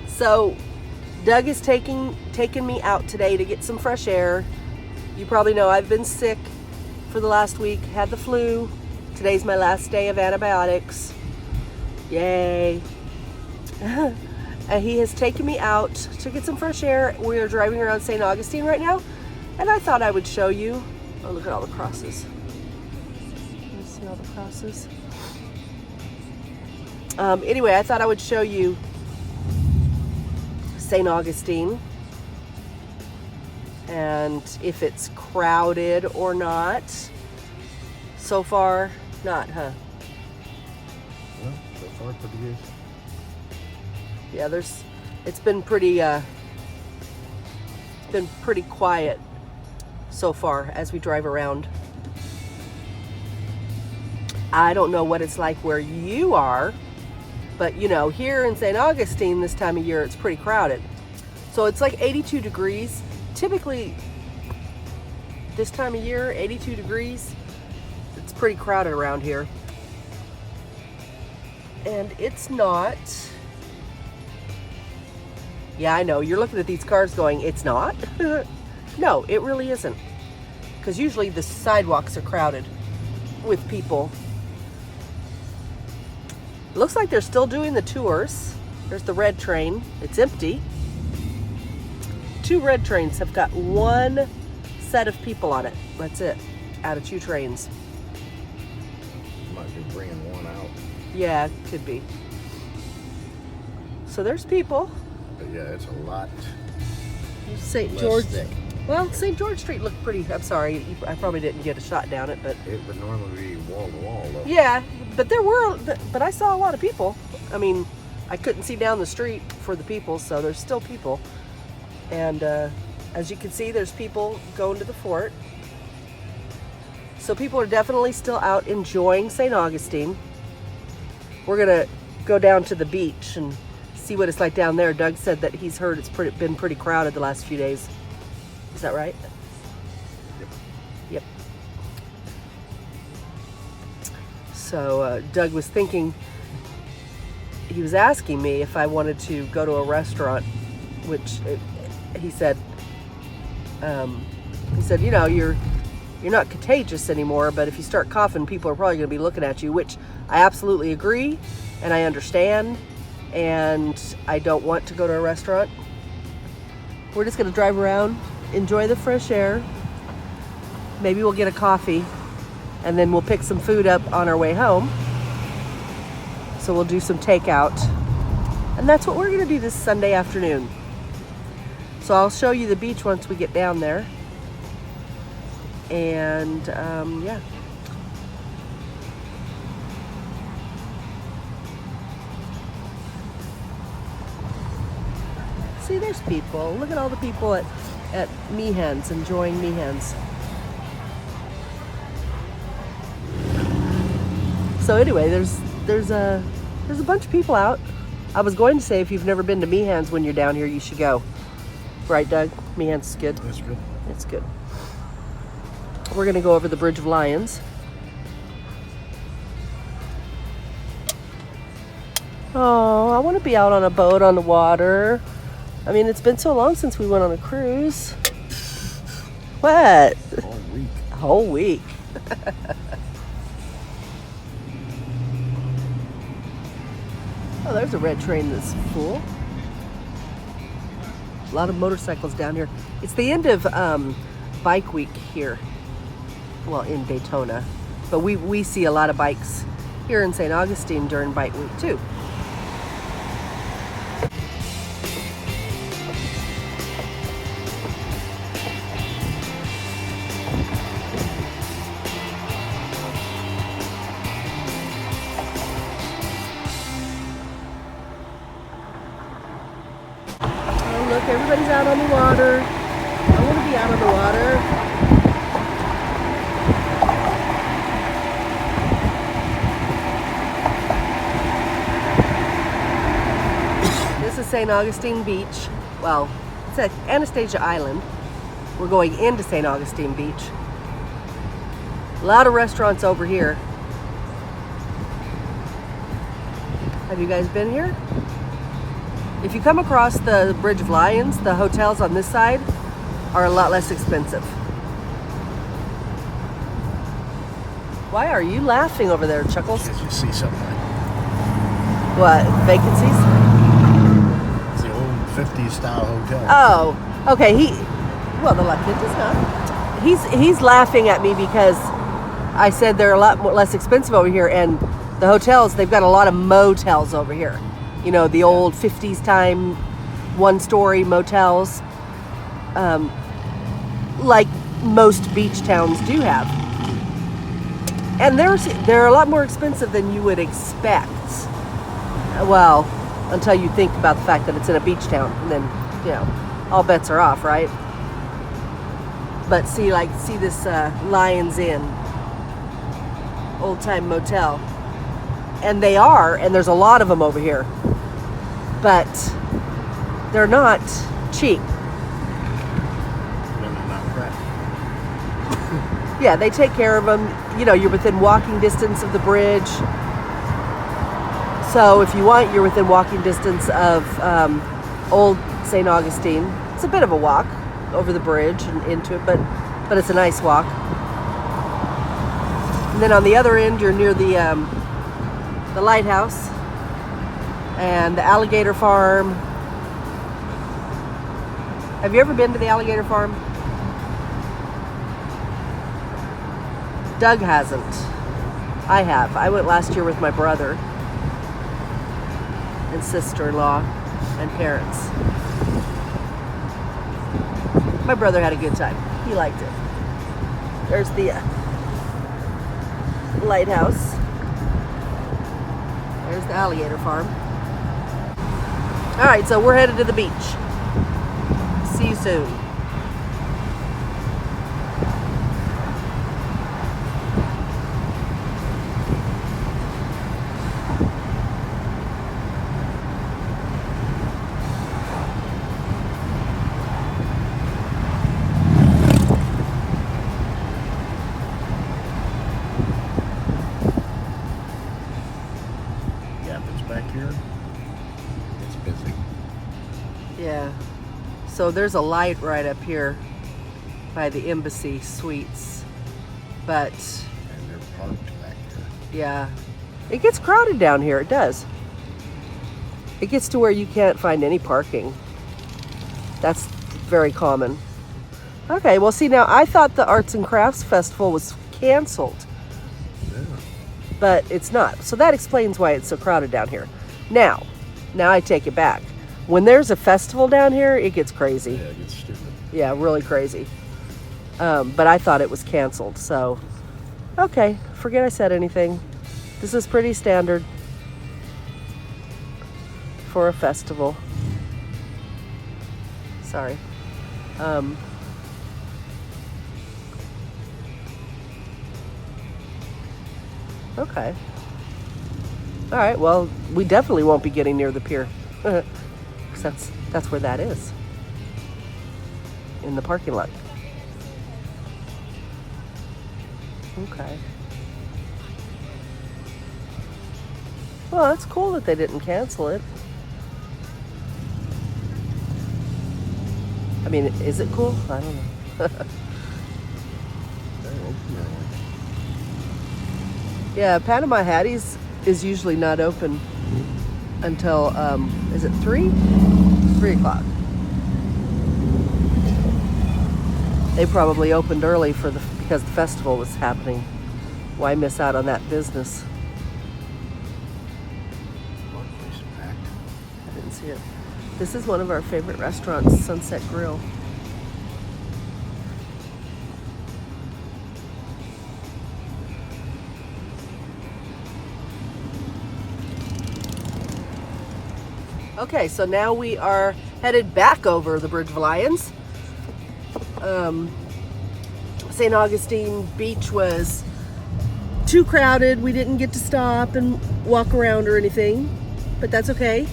So Doug is taking me out today to get some fresh air. You probably know I've been sick for the last week, had the flu. Today's my last day of antibiotics. Yay. And he has taken me out to get some fresh air. We are driving around St. Augustine right now, and I thought I would show you. Oh, look at all the crosses. You see all the crosses? Anyway, I thought I would show you St. Augustine and if it's crowded or not. So far, not, huh? Well, so far pretty good. Yeah, it's been pretty quiet so far as we drive around. I don't know what it's like where you are, but you know, here in St. Augustine this time of year, it's pretty crowded. So it's like 82 degrees. Typically, this time of year, 82 degrees, it's pretty crowded around here. And it's not. Yeah, I know. You're looking at these cars going, it's not? No, it really isn't. Because usually the sidewalks are crowded with people. Looks like they're still doing the tours. There's the red train. It's empty. 2 red trains have got 1 set of people on it. That's it. Out of 2 trains. Might be bringing one out. Yeah, could be. So there's people. But yeah, it's a lot. St. George. Well, St. George Street looked pretty. I'm sorry, I probably didn't get a shot down it, but It would normally be wall to wall, though. yeah. But but I saw a lot of people. I mean, I couldn't see down the street for the people, so there's still people. And as you can see, there's people going to the fort. So people are definitely still out enjoying St. Augustine. We're gonna go down to the beach and see what it's like down there. Doug said that he's heard it's been pretty crowded the last few days. Is that right? Yep. Yep. So Doug was thinking, he was asking me if I wanted to go to a restaurant, which he said, you know, you're not contagious anymore, but if you start coughing, people are probably going to be looking at you, which I absolutely agree, and I understand, and I don't want to go to a restaurant. We're just going to drive around, enjoy the fresh air. Maybe we'll get a coffee, and then we'll pick some food up on our way home. So we'll do some takeout, and that's what we're going to do this Sunday afternoon. So I'll show you the beach once we get down there. And yeah. See, there's people. Look at all the people at Meehan's enjoying Meehan's. So anyway, there's a bunch of people out. I was going to say, if you've never been to Meehan's when you're down here, you should go. Right, Doug? Meehan's is good. That's good. It's good. We're going to go over the Bridge of Lions. Oh, I want to be out on a boat on the water. I mean, it's been so long since we went on a cruise. What? All week. A whole week. Oh, there's a red train that's full. A lot of motorcycles down here. It's the end of bike week here. Well, in Daytona. But we see a lot of bikes here in St. Augustine during bike week too. Oh, look, everybody's out on the water. I want to be out on the water. St. Augustine Beach. Well, it's at Anastasia Island. We're going into St. Augustine Beach. A lot of restaurants over here. Have you guys been here? If you come across the Bridge of Lions, the hotels on this side are a lot less expensive. Why are you laughing over there, Chuckles? Did you see something? What, vacancies? It's the old 50s style hotel. Oh, okay. The lucky does not. He's laughing at me because I said they're a lot less expensive over here, and the hotels, they've got a lot of motels over here. You know, the old 50s time, one-story motels, like most beach towns do have. And they're a lot more expensive than you would expect. Well, until you think about the fact that it's in a beach town, and then, you know, all bets are off, right? But see this Lions Inn, old-time motel. And there's a lot of them over here. But they're not cheap. When they're not cracked. Yeah, they take care of them. You know, you're within walking distance of the bridge. So if you want, you're within walking distance of old St Augustine. It's a bit of a walk over the bridge and into it, but it's a nice walk. And then on the other end, you're near the lighthouse and the alligator farm. Have you ever been to the alligator farm? Doug hasn't. I have. I went last year with my brother and sister-in-law and parents. My brother had a good time. He liked it. There's the lighthouse. There's the alligator farm. All right, so we're headed to the beach. See you soon. Back here, it's busy. Yeah. So there's a light right up here by the Embassy Suites. But And they're parked back here. yeah, it gets crowded down here. It does. It gets to where you can't find any parking. That's very common. Okay, well, see, now I thought the Arts and Crafts Festival was canceled. But it's not. So that explains why it's so crowded down here. Now I take it back. When there's a festival down here, it gets crazy. Yeah, it gets stupid. Yeah, really crazy. But I thought it was canceled. So, okay, forget I said anything. This is pretty standard for a festival. Sorry. Okay. All right. Well, we definitely won't be getting near the pier. 'Cause that's where that is. In the parking lot. Okay. Well, that's cool that they didn't cancel it. I mean, is it cool? I don't know. Yeah, Panama Hattie's is usually not open until, is it 3? 3 o'clock. They probably opened early because the festival was happening. Why miss out on that business? I didn't see it. This is one of our favorite restaurants, Sunset Grill. Okay, so now we are headed back over the Bridge of Lions. St. Augustine Beach was too crowded. We didn't get to stop and walk around or anything, but that's okay.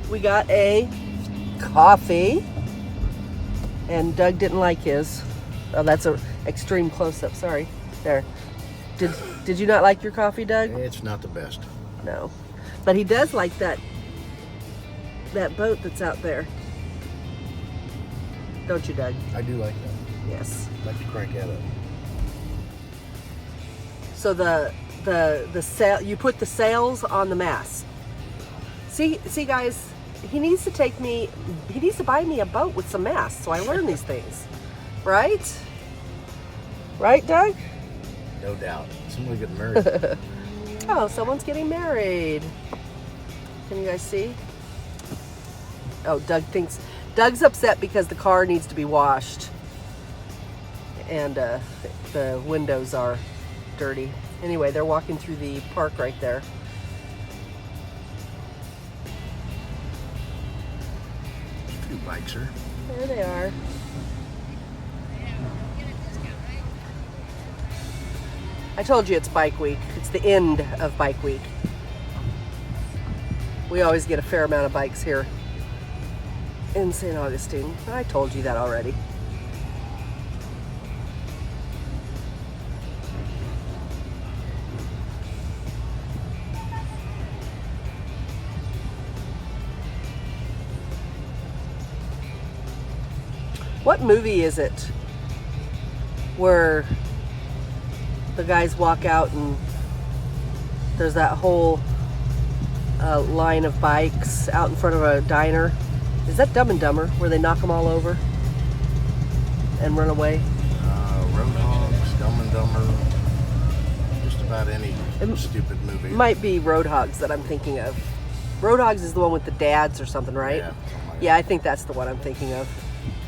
We got a coffee, and Doug didn't like his. Oh, that's an extreme close-up, sorry. There. Did you not like your coffee, Doug? It's not the best. No. But he does like that boat that's out there. Don't you, Doug? I do like that. Yes. I'd like to crank that up. So the sail, you put the sails on the mast. See guys, he needs to buy me a boat with some masts so I learn these things. Right? Right, Doug? No doubt. Somebody getting married. Oh, someone's getting married. Can you guys see? Oh, Doug's upset because the car needs to be washed. And the windows are dirty. Anyway, they're walking through the park right there. Two bikes, sir. There they are. I told you it's bike week. It's the end of bike week. We always get a fair amount of bikes here in St. Augustine. I told you that already. What movie is it where the guys walk out and there's that whole line of bikes out in front of a diner? Is that Dumb and Dumber, where they knock them all over and run away? Roadhogs, Dumb and Dumber, just about any stupid movie. It might be Roadhogs that I'm thinking of. Roadhogs is the one with the dads or something, right? Yeah, something like Yeah, I think that's the one I'm thinking of.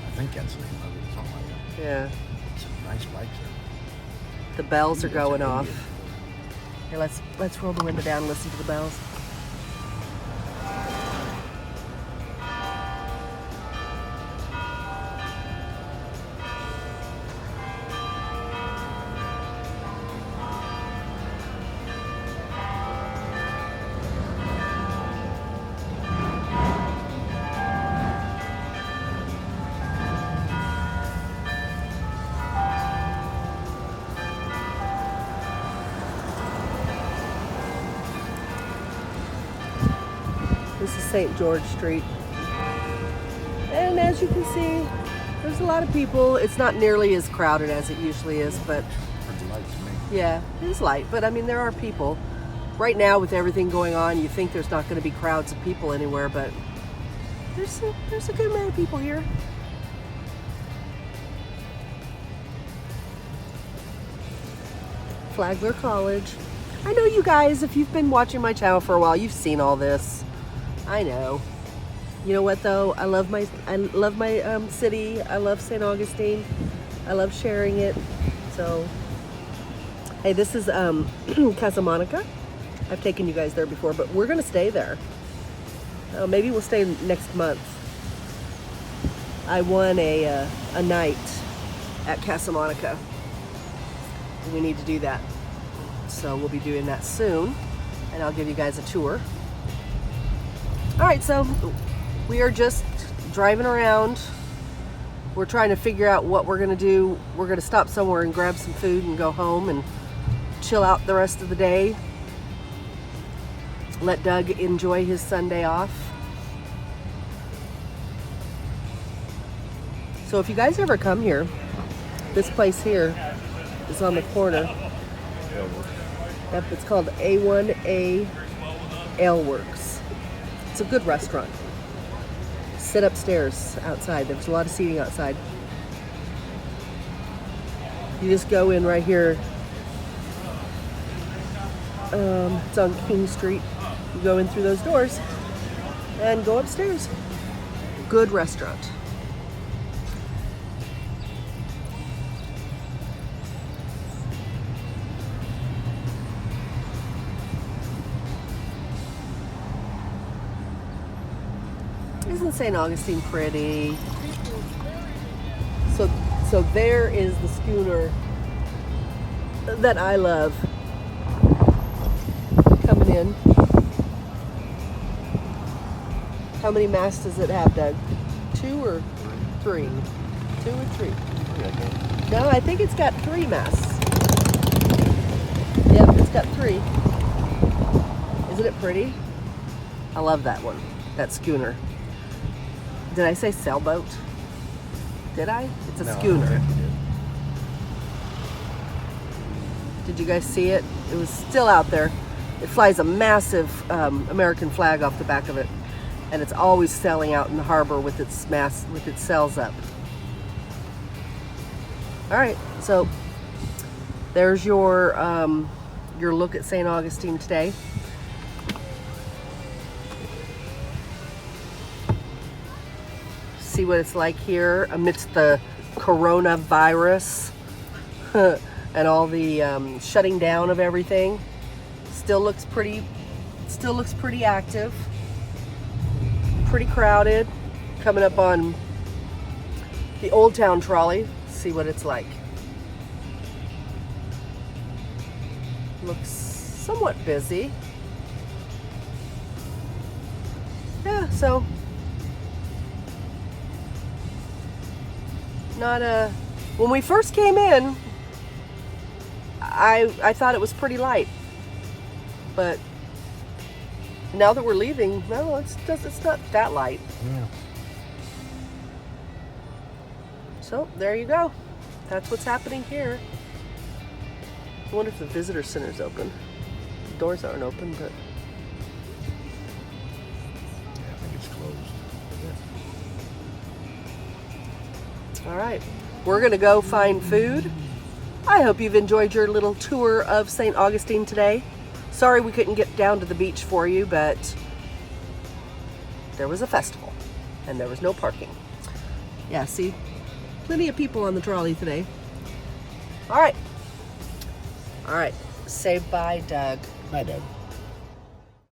I think that's the name of it, something like that. Yeah. Some nice bikes there. The bells are That's going an off. Indian. Here, let's roll the window down and listen to the bells. This is St. George Street. And as you can see, there's a lot of people. It's not nearly as crowded as it usually is, but Pretty light to me. yeah, it is light. But I mean, there are people. Right now, with everything going on, you think there's not going to be crowds of people anywhere, but there's a good amount of people here. Flagler College. I know you guys, if you've been watching my channel for a while, you've seen all this. I know. You know what though? I love my city. I love St. Augustine. I love sharing it. So, hey, this is Casa Monica. I've taken you guys there before, but we're gonna stay there. Maybe we'll stay next month. I won a night at Casa Monica. We need to do that. So we'll be doing that soon, and I'll give you guys a tour. All right, so we are just driving around. We're trying to figure out what we're gonna do. We're gonna stop somewhere and grab some food and go home and chill out the rest of the day. Let Doug enjoy his Sunday off. So if you guys ever come here, this place here is on the corner. It's called A1A Ale Works. It's a good restaurant. Sit upstairs outside. There's a lot of seating outside. You just go in right here. It's on King Street. You go in through those doors and go upstairs. Good restaurant. Isn't St. Augustine pretty? So there is the schooner that I love coming in. How many masts does it have, Doug? 2 or 3? 2 or 3? No, I think it's got 3 masts. step 3. Isn't it pretty? I love that one, that schooner. Did I say sailboat? Did I? It's a schooner. I don't think you did. Did you guys see it? It was still out there. It flies a massive American flag off the back of it, and it's always sailing out in the harbor with its sails up. All right, so there's your look at St. Augustine today. See what it's like here amidst the coronavirus and all the shutting down of everything. Still looks pretty active, pretty crowded. Coming up on the Old Town trolley. See what it's like. Looks somewhat busy. Yeah, so when we first came in, I thought it was pretty light, but now that we're leaving, no, it's not that light. Yeah. So there you go. That's what's happening here. I wonder if the visitor center's open. The doors aren't open, but Yeah, I think it's closed. all right. We're gonna go find food. I hope you've enjoyed your little tour of St. Augustine today. Sorry we couldn't get down to the beach for you, but there was a festival and there was no parking. Yeah, see? Plenty of people on the trolley today. All right. Say bye, Doug. Bye, Doug.